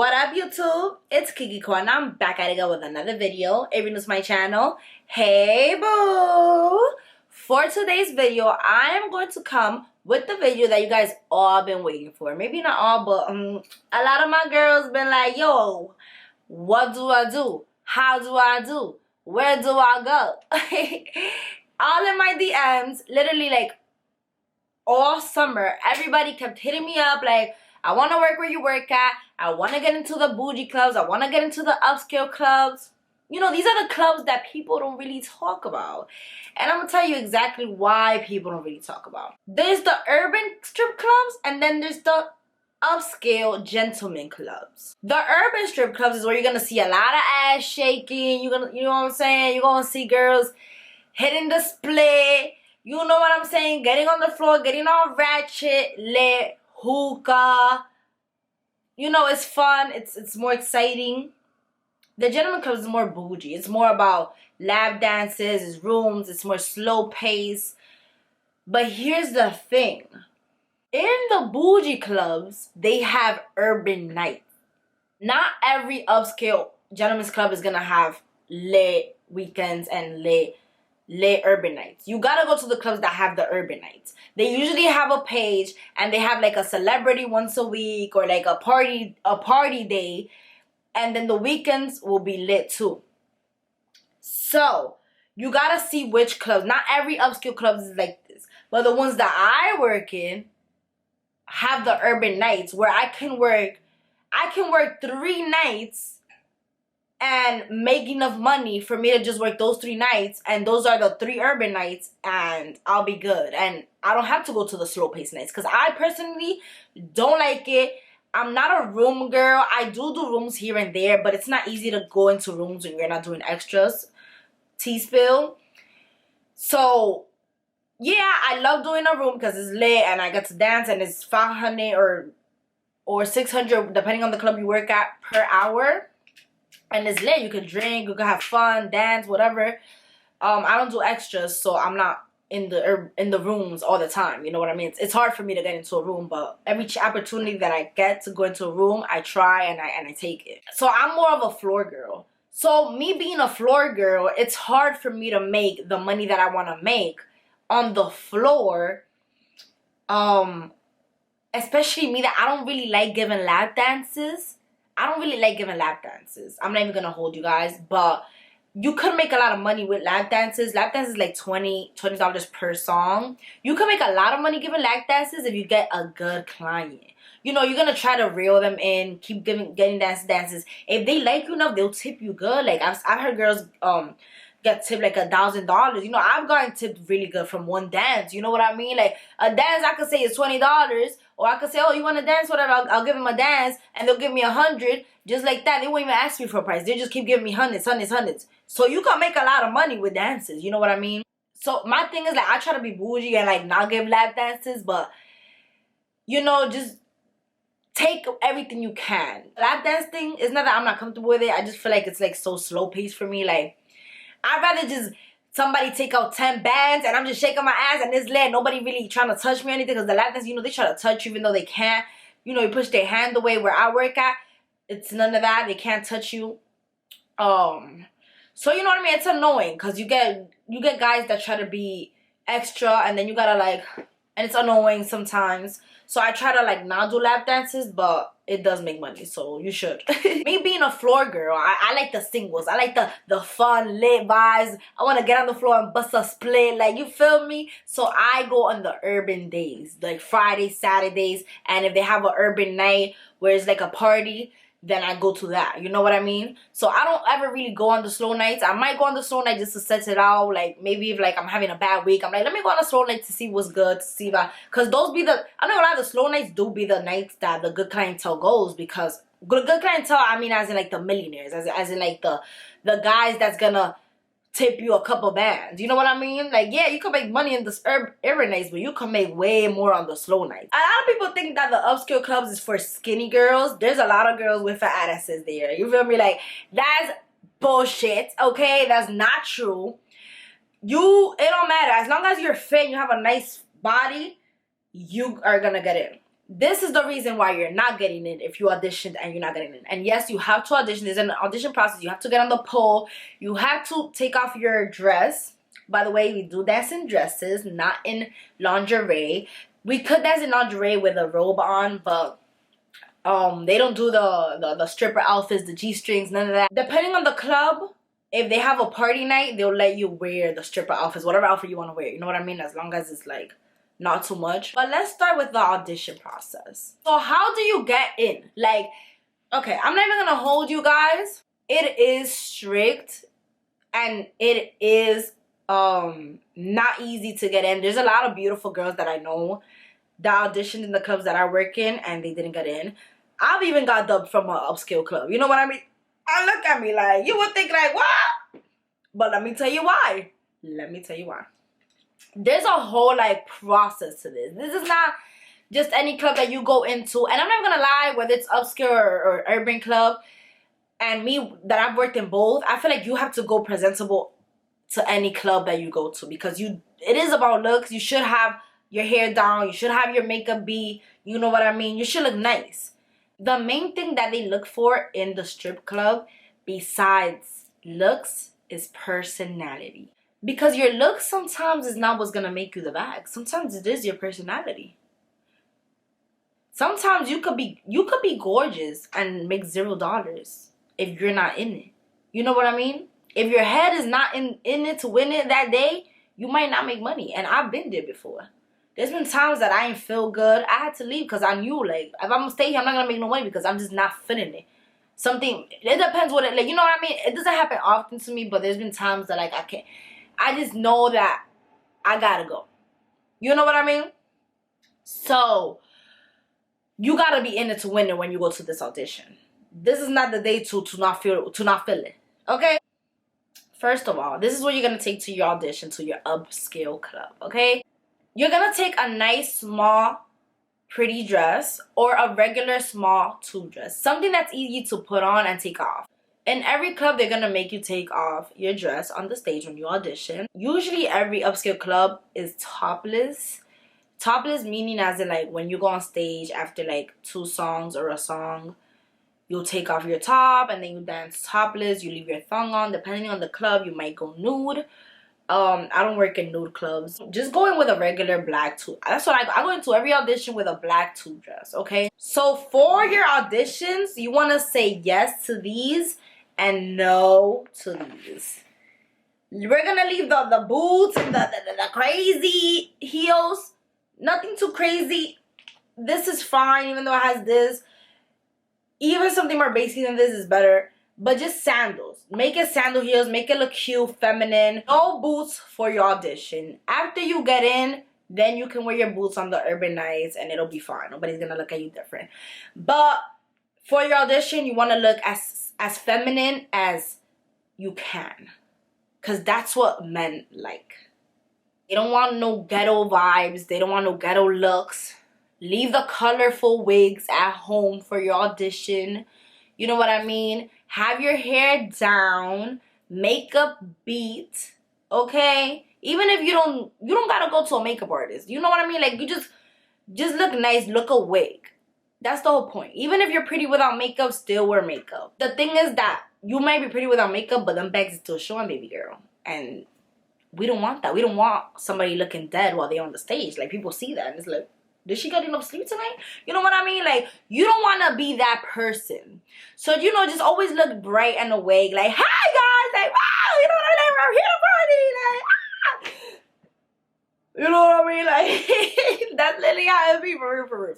What up, YouTube? It's Kikiko and I'm back at it again with another video. If you're new to my channel, hey boo! For today's video, I am going to come with the video that you guys all been waiting for. Maybe not all, but a lot of my girls been like, yo, what do I do? How do I do? Where do I go? All in my DMs, literally like all summer, everybody kept hitting me up like, I want to work where you work at. I want to get into the bougie clubs. I want to get into the upscale clubs. You know, these are the clubs that people don't really talk about. And I'm going to tell you exactly why people don't really talk about. There's the urban strip clubs and then there's the upscale gentleman clubs. The urban strip clubs is where you're going to see a lot of ass shaking. You know what I'm saying? You're going to see girls hitting the split. You know what I'm saying? Getting on the floor, getting all ratchet, lit, hookah. You know, it's fun. It's more exciting. The gentleman club is more bougie. It's more about lap dances, it's rooms, it's more slow pace. But here's the thing. In the bougie clubs, they have urban nights. Not every upscale gentleman's club is gonna have lit weekends and lit urban nights. You gotta go to the clubs that have the urban nights. They usually have a page and they have like a celebrity once a week or like a party day, and then the weekends will be lit too. So you gotta see which clubs. Not every upscale club is like this, but the ones that I work in have the urban nights where I can work 3 nights and make enough money for me to just work those 3 nights, and those are the 3 urban nights, and I'll be good. And I don't have to go to the slow pace nights because I personally don't like it. I'm not a room girl. I do rooms here and there, but it's not easy to go into rooms when you're not doing extras. T-spill. So yeah, I love doing a room because it's lit and I get to dance, and it's 500 or 600 depending on the club you work at per hour. And it's lit. You can drink, you can have fun, dance, whatever. I don't do extras, so I'm not in the rooms all the time. You know what I mean? It's hard for me to get into a room, but every opportunity that I get to go into a room, I try and I take it. So I'm more of a floor girl. So me being a floor girl, it's hard for me to make the money that I want to make on the floor. Especially me, that I don't really like giving lap dances. I'm not even gonna hold you guys, but you could make a lot of money with lap dances. Lap dances like $20 per song. You can make a lot of money giving lap dances if you get a good client. You know, you're gonna try to reel them in, keep getting dances. If they like you enough, they'll tip you good. Like I've heard girls get tipped like $1,000. You know, I've gotten tipped really good from one dance. You know what I mean? Like a dance I could say is $20, or I could say, oh, you want to dance? Whatever. I'll give them a dance, and they'll give me 100, just like that. They won't even ask me for a price. They just keep giving me hundreds. So you can make a lot of money with dances. You know what I mean? So my thing is like, I try to be bougie and like not give lap dances, but you know, just take everything you can. Lap dance thing is not that I'm not comfortable with it. I just feel like it's like so slow paced for me. Like I'd rather just somebody take out 10 bands and I'm just shaking my ass and it's lit. Nobody really trying to touch me or anything, because the lap dance, you know, they try to touch you even though they can't. You know, you push their hand away. Where I work at, it's none of that. They can't touch you. So you know what I mean? It's annoying because you get guys that try to be extra, and then you gotta like, and it's annoying sometimes. So I try to like not do lap dances, but it does make money, so you should. Me being a floor girl, I like the singles. I like the fun, lit vibes. I want to get on the floor and bust a split, like, you feel me? So I go on the urban days, like Fridays, Saturdays, and if they have an urban night where it's like a party, then I go to that. You know what I mean? So I don't ever really go on the slow nights. I might go on the slow night just to set it out. Like maybe if like I'm having a bad week, I'm like, let me go on a slow night to see what's good, to see if cause those be the, I know a lot of the slow nights do be the nights that the good clientele goes, because good clientele, I mean as in like the millionaires, as in like the guys that's gonna tip you a couple bands. You know what I mean? Like, yeah, you can make money in this urban nights, but you can make way more on the slow nights. A lot of people think that the upscale clubs is for skinny girls. There's a lot of girls with fat asses there. You feel me? Like, that's bullshit, okay? That's not true. It don't matter. As long as you're fit and you have a nice body, you are gonna get in. This is the reason why you're not getting in if you auditioned and you're not getting in. And yes, you have to audition. There's an audition process. You have to get on the pole. You have to take off your dress. By the way, we do dance in dresses, not in lingerie. We could dance in lingerie with a robe on, but they don't do the stripper outfits, the G-strings, none of that. Depending on the club, if they have a party night, they'll let you wear the stripper outfits, whatever outfit you want to wear. You know what I mean? As long as it's like not too much. But let's start with the audition process. So how do you get in? Like, okay, I'm not even gonna hold you guys. It is strict and it is not easy to get in. There's a lot of beautiful girls that I know that auditioned in the clubs that I work in and they didn't get in. I've even got dubbed from an upscale club. You know what I mean? And look at me like, you would think like, what? But let me tell you why. Let me tell you why. There's a whole like process to this. This is not just any club that you go into. And I'm not gonna lie, whether it's upscale or urban club, and me that I've worked in both, I feel like you have to go presentable to any club that you go to, because it is about looks. You should have your hair down. You should have your makeup be, you know what I mean? You should look nice. The main thing that they look for in the strip club, besides looks, is personality. Because your looks sometimes is not what's gonna make you the bag. Sometimes it is your personality. Sometimes you could be gorgeous and make $0 if you're not in it. You know what I mean? If your head is not in it to win it that day, you might not make money. And I've been there before. There's been times that I ain't feel good. I had to leave because I knew, like, if I'm gonna stay here, I'm not gonna make no money because I'm just not feeling it. It depends what it, like, you know what I mean? It doesn't happen often to me, but there's been times that, like, I just know that I gotta go. You know what I mean? So, you gotta be in it to win it when you go to this audition. This is not the day to not feel it. Okay? First of all, this is what you're gonna take to your audition, to your upscale club, okay? You're gonna take a nice, small, pretty dress or a regular small tube dress. Something that's easy to put on and take off. In every club, they're gonna make you take off your dress on the stage when you audition. Usually, every upscale club is topless. Topless meaning as in, like, when you go on stage after, like, 2 songs or a song, you'll take off your top and then you dance topless. You leave your thong on. Depending on the club, you might go nude. I don't work in nude clubs. Just going with a regular black tube. That's what I go into every audition with a black tube dress, okay? So for your auditions, you want to say yes to these and no to these. We're gonna leave the boots and the crazy heels. Nothing too crazy. This is fine, even though it has this. Even something more basic than this is better. But just sandals. Make it sandal heels. Make it look cute, feminine. No boots for your audition. After you get in, then you can wear your boots on the urban nights and it'll be fine. Nobody's gonna look at you different. But for your audition, you want to look as feminine as you can. Because that's what men like. They don't want no ghetto vibes. They don't want no ghetto looks. Leave the colorful wigs at home for your audition. You know what I mean? Have your hair down, makeup beat, okay? Even if you don't gotta go to a makeup artist. You know what I mean? Like, you just look nice, look awake. That's the whole point. Even if you're pretty without makeup, still wear makeup. The thing is that you might be pretty without makeup, but them bags is still showing, baby girl. And we don't want that. We don't want somebody looking dead while they're on the stage. Like, people see that and it's like, did she get enough sleep tonight? You know what I mean? Like, you don't want to be that person. So, you know, just always look bright and awake. Like, hi, guys. Like, wow, you know what I mean? We're here to party. Like, ah. You know what I mean? Like, that's literally how it be, for real.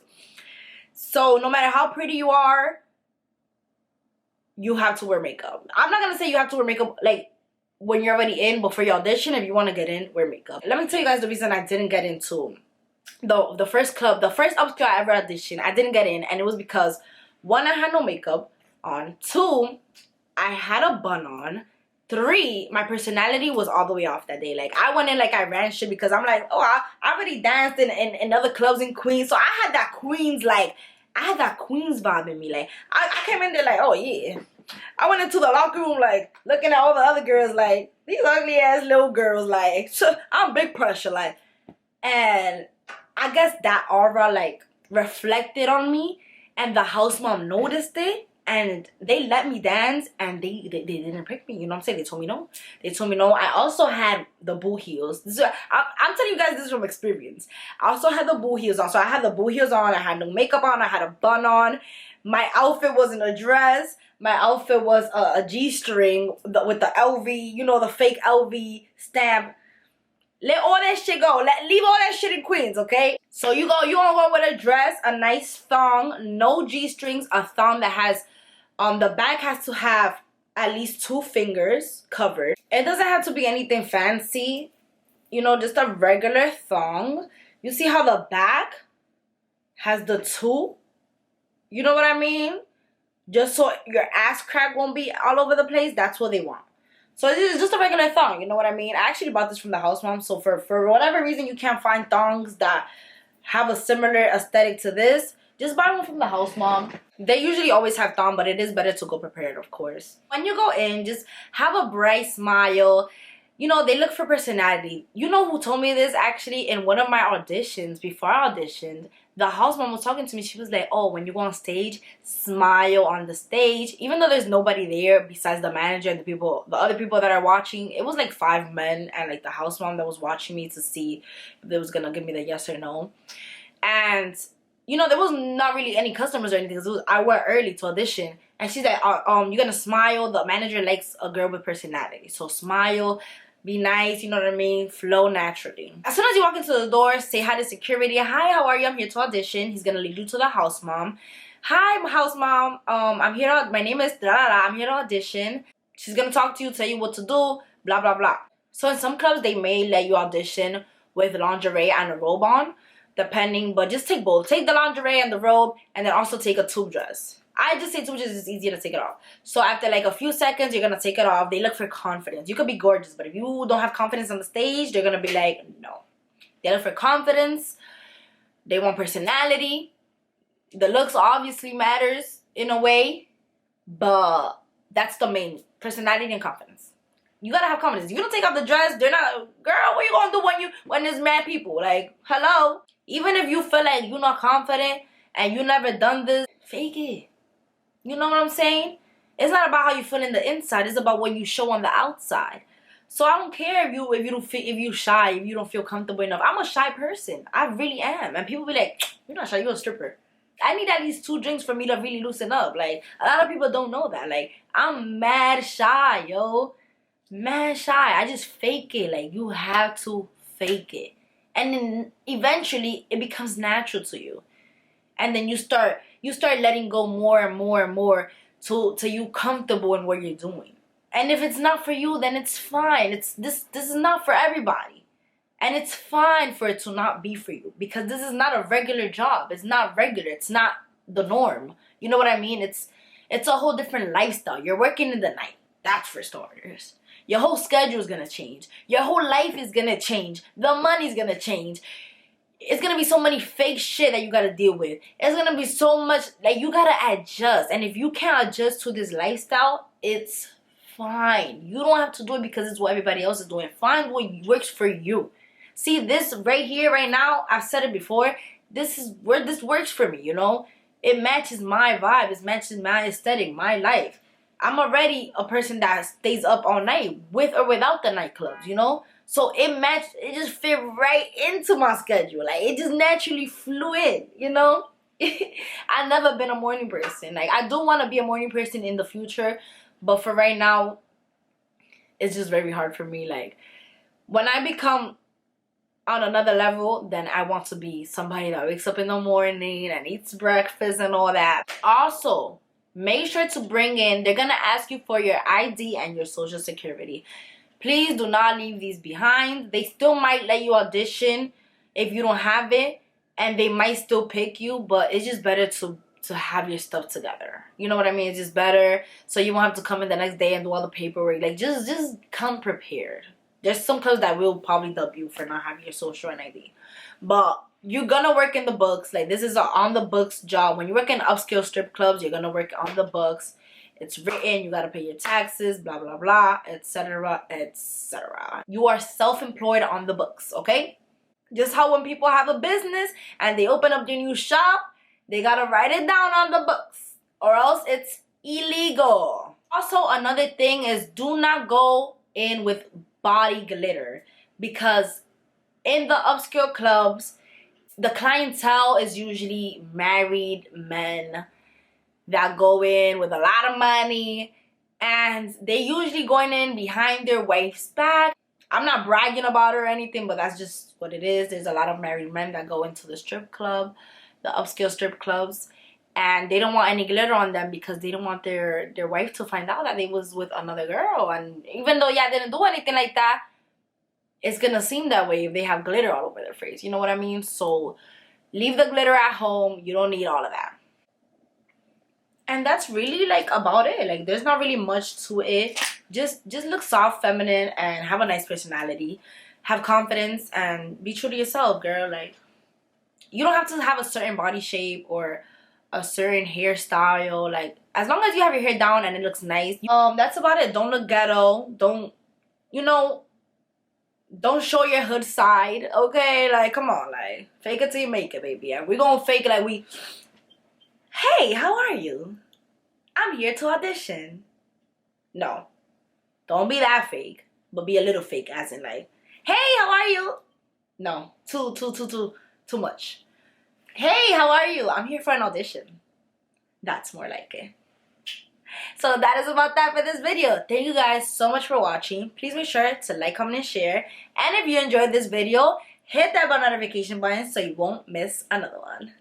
So, no matter how pretty you are, you have to wear makeup. I'm not going to say you have to wear makeup, like, when you're already in. But for your audition, if you want to get in, wear makeup. Let me tell you guys the reason I didn't get into the first club, the first upscale I ever auditioned. I didn't get in, and it was because 1, I had no makeup on. 2, I had a bun on. 3, my personality was all the way off that day. Like, I went in like I ran shit because I'm like, oh, I already danced in other clubs in Queens, so I had that Queens, like, I had that Queens vibe in me. Like, I came in there like, oh yeah. I went into the locker room like looking at all the other girls like, these ugly ass little girls, like, I'm big pressure, like. And I guess that aura, like, reflected on me, and the house mom noticed it, and they let me dance, and they didn't pick me. You know what I'm saying? They told me no. They told me no. I also had the boo heels. I'm telling you guys this from experience. I also had the boo heels on. So I had the boo heels on. I had no makeup on. I had a bun on. My outfit wasn't a dress. My outfit was a G-string with the LV, you know, the fake LV stamp. Let all that shit go. Leave all that shit in Queens, okay? So you gonna go with a dress, a nice thong, no G-strings, a thong that has the back has to have at least 2 fingers covered. It doesn't have to be anything fancy. You know, just a regular thong. You see how the back has the 2? You know what I mean? Just so your ass crack won't be all over the place. That's what they want. So it's just a regular thong, you know what I mean? I actually bought this from the house mom. So for whatever reason you can't find thongs that have a similar aesthetic to this, just buy one from the house mom. They usually always have thong, but it is better to go prepared, of course. When you go in, just have a bright smile. You know, they look for personality. You know who told me this? Actually, in one of my auditions, before I auditioned, the house mom was talking to me. She was like, oh, when you go on stage, smile on the stage. Even though there's nobody there besides the manager and the other people that are watching. It was like 5 men and like the house mom that was watching me to see if they was going to give me the yes or no. And, you know, there was not really any customers or anything. I went early to audition. And she's like, you're going to smile. The manager likes a girl with personality. So smile. Be nice, you know what I mean? Flow naturally. As soon as you walk into the door, say hi to security. Hi, how are you? I'm here to audition. He's gonna lead you to the house mom. Hi, house mom. I'm here. My name is I'm here to audition. She's gonna talk to you, tell you what to do, blah blah blah. So in some clubs they may let you audition with lingerie and a robe on, depending. But just take both. Take the lingerie and the robe, and then also take a tube dress. I just say tube dress is easier to take it off. So after like a few seconds, you're gonna take it off. They look for confidence. You could be gorgeous, but if you don't have confidence on the stage, they're gonna be like, no. They look for confidence. They want personality. The looks obviously matters in a way, but that's the main, personality and confidence. You gotta have confidence. If you don't take off the dress, they're not, girl, what you gonna do when there's mad people? Like, hello? Even if you feel like you're not confident and you never done this, fake it. You know what I'm saying? It's not about how you feel in the inside. It's about what you show on the outside. So I don't care if you're shy, if you don't feel comfortable enough. I'm a shy person. I really am. And people be like, you're not shy, you're a stripper. I need at least 2 drinks for me to really loosen up. Like, a lot of people don't know that. Like, I'm mad shy, yo. Mad shy. I just fake it. Like, you have to fake it. And then eventually it becomes natural to you. And then you start letting go more and more and more till you comfortable in what you're doing. And if it's not for you, then it's fine. This is not for everybody. And it's fine for it to not be for you, because this is not a regular job. It's not regular. It's not the norm. You know what I mean? It's a whole different lifestyle. You're working in the night. That's for starters. Your whole schedule is going to change. Your whole life is going to change. The money's going to change. It's gonna be so many fake shit that you gotta deal with. It's gonna be so much, like, you gotta adjust. And if you can't adjust to this lifestyle, it's fine. You don't have to do it because it's what everybody else is doing. Find what works for you. See, this right here, right now, I've said it before, this is where this works for me, you know? It matches my vibe. It matches my aesthetic, my life. I'm already a person that stays up all night, with or without the nightclubs, you know? So it just fit right into my schedule. Like, it just naturally flew in, you know? I've never been a morning person. Like, I do want to be a morning person in the future, but for right now, it's just very hard for me. Like, when I become on another level, then I want to be somebody that wakes up in the morning and eats breakfast and all that. Also, make sure to bring in, they're going to ask you for your ID and your social security. Please do not leave these behind. They still might let you audition if you don't have it, and they might still pick you, but it's just better to have your stuff together. You know what I mean? It's just better, so you won't have to come in the next day and do all the paperwork. Like, just come prepared. There's some clubs that will probably dub you for not having your social and ID, but you're gonna work in the books. Like, this is an on the books job. When you work in upscale strip clubs, you're gonna work on the books. It's written, you gotta pay your taxes, blah blah blah, etc., etc. You are self-employed on the books, okay? Just how when people have a business and they open up their new shop, they gotta write it down on the books or else it's illegal. Also, another thing is do not go in with body glitter, because in the upscale clubs, the clientele is usually married men that go in with a lot of money, and they usually going in behind their wife's back. I'm not bragging about her or anything, but that's just what it is. There's a lot of married men that go into the strip club, the upscale strip clubs, and they don't want any glitter on them because they don't want their wife to find out that they was with another girl. And even though y'all didn't do anything like that, it's gonna seem that way if they have glitter all over their face. You know what I mean? So leave the glitter at home. You don't need all of that. And that's really like about it. Like there's not really much to it. Just look soft, feminine, and have a nice personality. Have confidence and be true to yourself, girl. Like you don't have to have a certain body shape or a certain hairstyle. Like as long as you have your hair down and it looks nice. That's about it. Don't look ghetto. Don't, you know, don't show your hood side. Okay, like come on, like fake it till you make it, baby. And we're gonna fake it like we, hey, how are you? I'm here to audition. No, don't be that fake, but be a little fake, as in like, hey, how are you? No, too much. Hey, how are you? I'm here for an audition. That's more like it. So that is about that for this video. Thank you guys so much for watching. Please make sure to like, comment, and share. And if you enjoyed this video, hit that bell notification button so you won't miss another one.